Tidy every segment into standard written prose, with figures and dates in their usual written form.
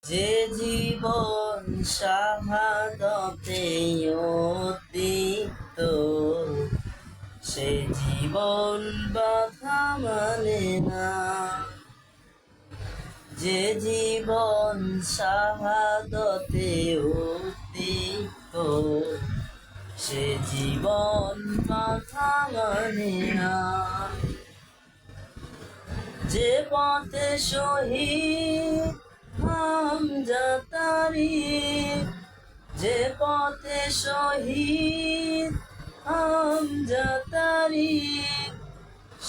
যে জীবন শাহাদতে অতীত, সে জীবন বাধা মানে না। যে জীবন শাহাদতে অতীত, সে জীবন বাধা মানে না। যে পথে শহীদ হামজা তারিক, যে পথে শহীদ হামজা তারিক,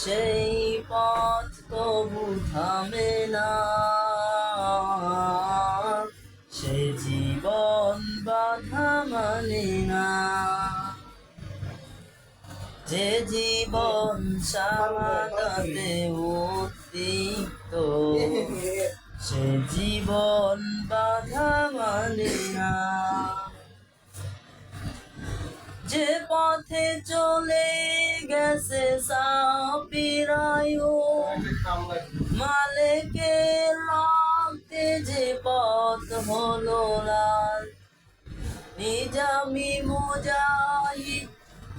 সেই পথ কবু থামে না। সে জীবন বাধা মানে না। যে জীবন শাহাদাতে উত্থিত, সে জীবন বাধা মানে না। যে পথে চলে গেছে সাফিরায়ু, মালিকের রক্তে যে পথ হলো লাল, নিজামি মুজাহিদ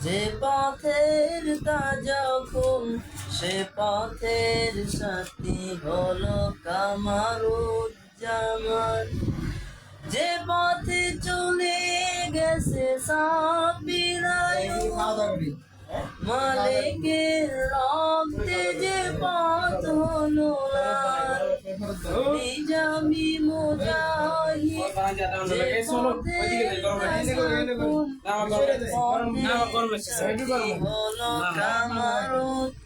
যে পথের তাজা খুন, সে পথের সাথী হলো কামারুজ্জামান। যে পথে চলে গেছে সাফিরায়ু, মালিকের রক্তে যে পথ হলো লাল, নিজামি মুজাহিদ যে পথের তাজা খুন, সে পথের সাথী হলো কামারুজ্জামান।